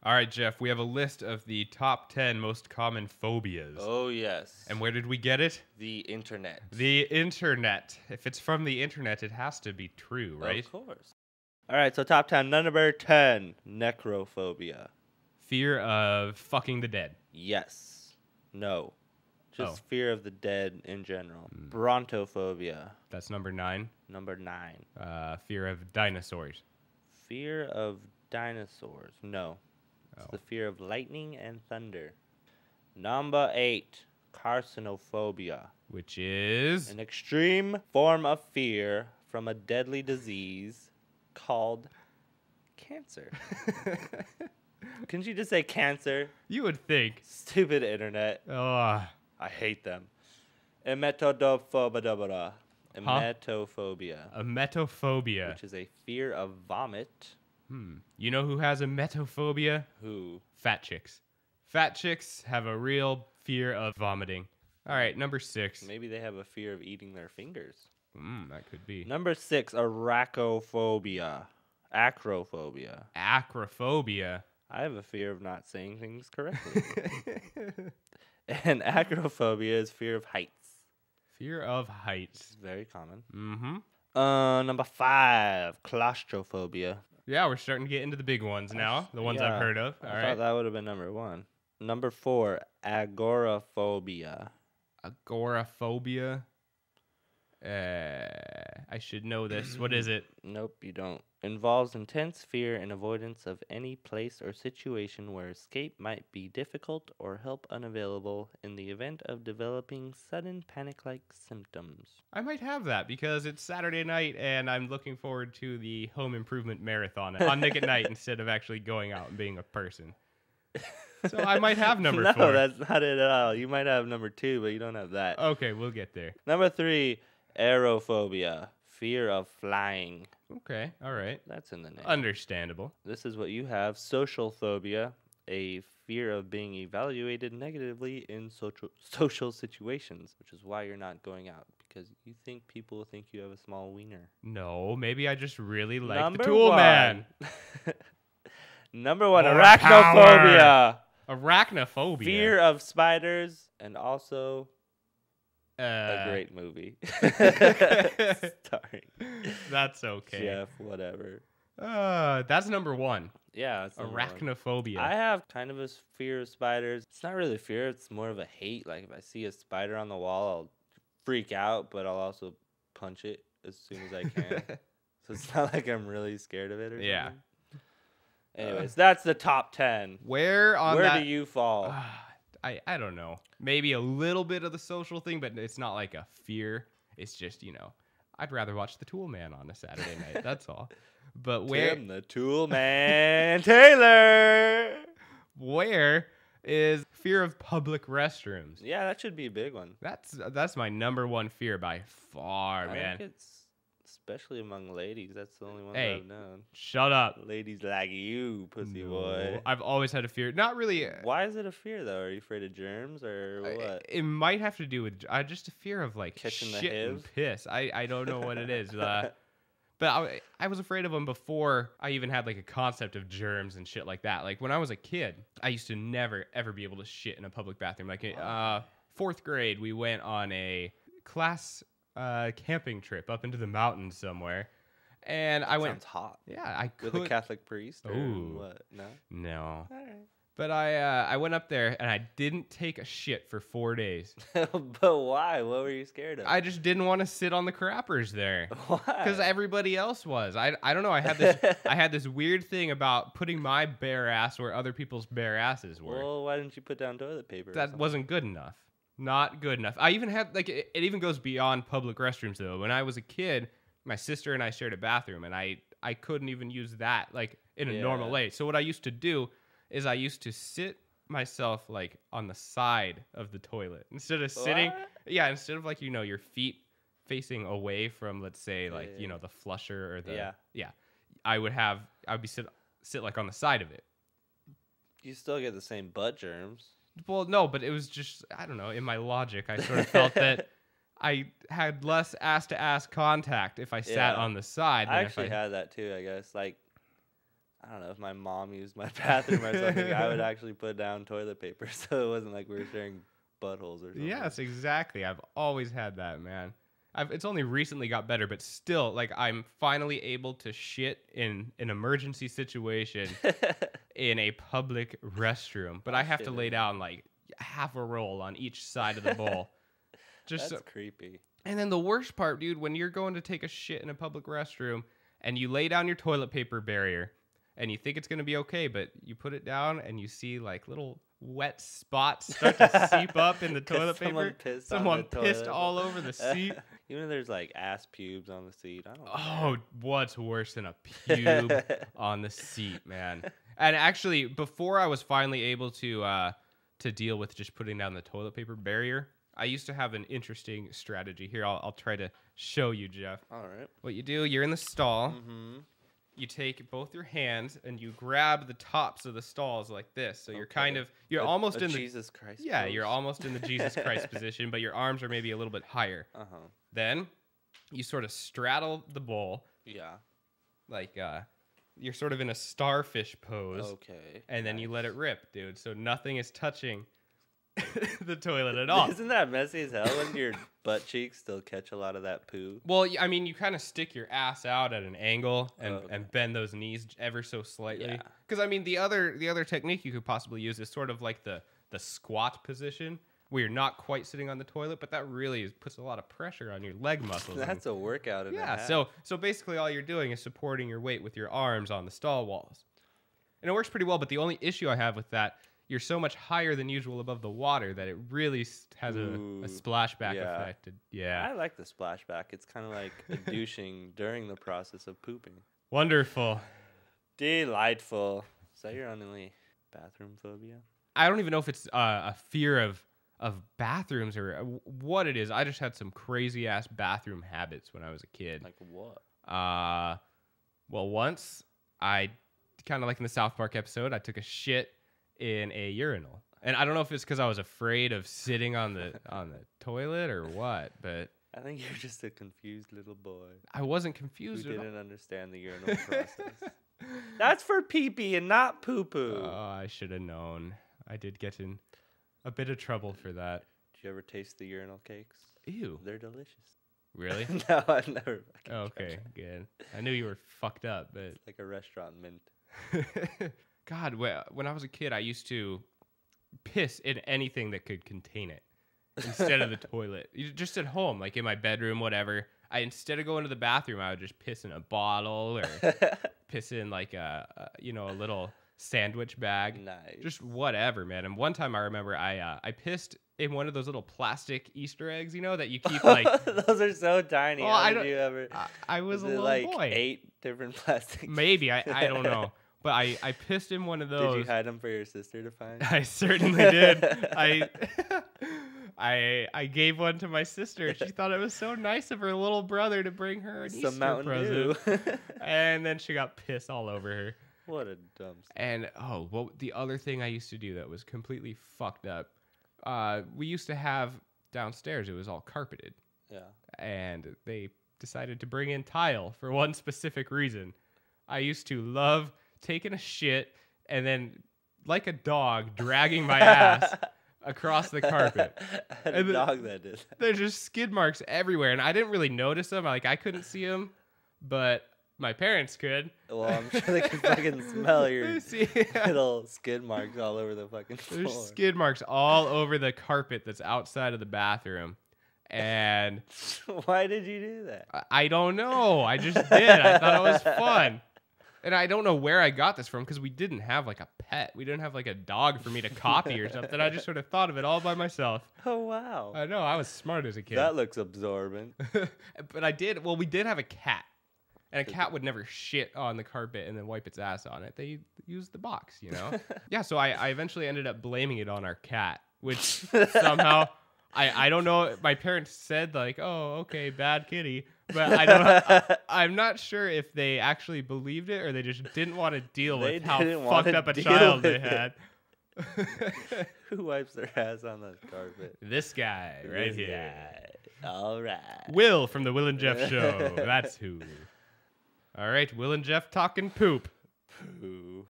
All right, Jeff, we have a list of the top 10 most common phobias. Oh, yes. And where did we get it? The internet. The internet. If it's from the internet, it has to be true, right? Of course. All right, so top 10. Number 10, necrophobia. Fear of fucking the dead. Yes. No. Just Oh. fear of the dead in general. Brontophobia. That's number 9. Number 9. Fear of dinosaurs. Fear of dinosaurs. No. It's Oh. the fear of lightning and thunder. Number 8, carcinophobia. Which is... An extreme form of fear from a deadly disease called cancer. Couldn't you just say cancer? You would think. Stupid internet. Oh, I hate them. Emetophobia. Emetophobia. emetophobia. Which is a fear of vomit. You know who has emetophobia? Who? Fat chicks. Fat chicks have a real fear of vomiting. All right, number 6. Maybe they have a fear of eating their fingers. That could be. Number 6, arachnophobia. Acrophobia. Acrophobia. I have a fear of not saying things correctly. And acrophobia is fear of heights. Fear of heights. It's very common. Mm-hmm. Number 5, claustrophobia. Yeah, we're starting to get into the big ones now. The ones I've heard of. All I right. thought that would have been number 1. Number 4, agoraphobia. Agoraphobia. I should know this. What is it? Nope, you don't. Involves intense fear and avoidance of any place or situation where escape might be difficult or help unavailable in the event of developing sudden panic-like symptoms. I might have that because it's Saturday night and I'm looking forward to the home improvement marathon on Nick at Night instead of actually going out and being a person. So I might have number 4. No, that's not it at all. You might have number 2, but you don't have that. Okay, we'll get there. Number 3, aerophobia. Fear of flying. Okay, all right. That's in the name. Understandable. This is what you have. Social phobia. A fear of being evaluated negatively in social situations, which is why you're not going out, because you think people think you have a small wiener. No, maybe I just really like Number the Tool 1. Man. Number 1, More arachnophobia. Arachnophobia. Fear of spiders, and also a Uh, great movie. Starring That's okay. Geof, whatever. That's number 1. Yeah, it's number 1. Arachnophobia. I have kind of a fear of spiders. It's not really fear, it's more of a hate. Like if I see a spider on the wall, I'll freak out, but I'll also punch it as soon as I can. So it's not like I'm really scared of it or Yeah. something. Anyways, that's the top 10. Where do you fall? I don't know. Maybe a little bit of the social thing, but it's not like a fear. It's just, I'd rather watch The Tool Man on a Saturday night. That's all. But where Tim the Tool Man Taylor. where is fear of public restrooms? Yeah, that should be a big one. That's my number 1 fear by far, I man. think it's especially among ladies. That's the only one Hey. that I've known. Shut up. Ladies like you, pussy No, boy. I've always had a fear. Not really. Why is it a fear though? Are you afraid of germs or what? It might have to do with just a fear of like Catching the shit and HIV? piss. I don't know what it is. But I was afraid of them before I even had like a concept of germs and shit like that. Like when I was a kid, I used to never ever be able to shit in a public bathroom. Like 4th grade, we went on a class camping trip up into the mountains somewhere. And I went. Sounds hot. Yeah, I could. With a Catholic priest or Ooh. what? No. No. All right. But I went up there and I didn't take a shit for 4 days. But why? What were you scared of? I just didn't want to sit on the crappers there. Why? Because everybody else was. I don't know. I had this weird thing about putting my bare ass where other people's bare asses were. Well, why didn't you put down toilet paper? or That something? wasn't good enough. Not good enough. I even had like it even goes beyond public restrooms though. When I was a kid, my sister and I shared a bathroom, and I couldn't even use that like in a normal way. So what I used to do is I used to sit myself like on the side of the toilet instead of sitting. What? Yeah, instead of like your feet facing away from, let's say, like the flusher or the I'd be sit like on the side of it. You still get the same butt germs. Well, no, but it was just I don't know. In my logic, I sort of felt that I had less ass-to-ass contact if I sat on the side. I actually had that too, I guess. Like, I don't know, if my mom used my bathroom or something, I would actually put down toilet paper so it wasn't like we were sharing buttholes or something. Yes, exactly. I've always had that, man. It's only recently got better, but still, like, I'm finally able to shit in an emergency situation in a public restroom. But I have to lay down, like, half a roll on each side of the bowl. That's creepy. And then the worst part, dude, when you're going to take a shit in a public restroom and you lay down your toilet paper barrier and you think it's going to be okay, but you put it down and you see, like, little wet spots start to seep up in the toilet paper. Someone pissed all over the seat. Even if there's like ass pubes on the seat. I don't know. Oh, what's worse than a pube on the seat, man? And actually, before I was finally able to deal with just putting down the toilet paper barrier, I used to have an interesting strategy. Here, I'll try to show you, Geof. All right. What you do, you're in the stall. Mm-hmm. You take both your hands and you grab the tops of the stalls like this. So you're almost in the Jesus Christ. Yeah, you're almost in the Jesus Christ position, but your arms are maybe a little bit higher. Uh-huh. Then you sort of straddle the bowl. Yeah. Like you're sort of in a starfish pose. Okay. And then you let it rip, dude. So nothing is touching the toilet at all. Isn't that messy as hell when your butt cheeks still catch a lot of that poo? Well, I mean, you kind of stick your ass out at an angle and bend those knees ever so slightly. Because I mean, the other technique you could possibly use is sort of like the squat position, where you're not quite sitting on the toilet, but that really puts a lot of pressure on your leg muscles. That's a workout in yeah. So basically, all you're doing is supporting your weight with your arms on the stall walls, and it works pretty well. But the only issue I have with that, you're so much higher than usual above the water that it really has a splashback effect. Yeah. I like the splashback. It's kind of like a douching during the process of pooping. Wonderful. Delightful. Is that your only bathroom phobia? I don't even know if it's a fear of bathrooms or what it is. I just had some crazy ass bathroom habits when I was a kid. Like what? Well, once I kind of like in the South Park episode, I took a shit in a urinal, and I don't know if it's because I was afraid of sitting on the toilet or what, but I think you're just a confused little boy. I wasn't confused. You didn't understand the urinal process. That's for pee-pee and not poo-poo. Oh, I should have known. I did get in a bit of trouble for that. Did you ever taste the urinal cakes? Ew. They're delicious. Really? No, I've never. Okay, good. I knew you were fucked up, but it's like a restaurant mint. God, when I was a kid, I used to piss in anything that could contain it instead of the toilet. Just at home, like in my bedroom, whatever. Instead of going to the bathroom, I would just piss in a bottle or piss in like a little sandwich bag. Nice. Just whatever, man. And one time I remember I pissed in one of those little plastic Easter eggs, that you keep like. Those are so tiny. Well, How did you ever? I was a little like boy. 8 different plastic. Maybe I don't know. But I pissed in one of those. Did you hide them for your sister to find? I certainly did. I gave one to my sister. She thought it was so nice of her little brother to bring her an Easter Mountain present. Dew. And then she got piss all over her. What a dumb story. And the other thing I used to do that was completely fucked up. We used to have downstairs, it was all carpeted. Yeah. And they decided to bring in tile for one specific reason. I used to love taking a shit and then, like a dog, dragging my ass across the carpet. I had a dog that did that. There's just skid marks everywhere, and I didn't really notice them. Like, I couldn't see them, but my parents could. Well, I'm sure they could fucking smell your little skid marks all over the fucking floor. There's skid marks all over the carpet that's outside of the bathroom. And why did you do that? I don't know. I just did. I thought it was fun. And I don't know where I got this from because we didn't have like a pet. We didn't have like a dog for me to copy or something. I just sort of thought of it all by myself. Oh, wow. I know. I was smart as a kid. That looks absorbent. But we did have a cat. And a cat would never shit on the carpet and then wipe its ass on it. They used the box, Yeah, so I eventually ended up blaming it on our cat, which somehow... I don't know. My parents said like, "Oh, okay, bad kitty," but I'm not sure if they actually believed it or they just didn't want to deal with how fucked up a child they had. Who wipes their ass on the carpet? This guy right here. All right. Will from the Will and Geof Show. That's who. All right, Will and Geof talking poop. Poo.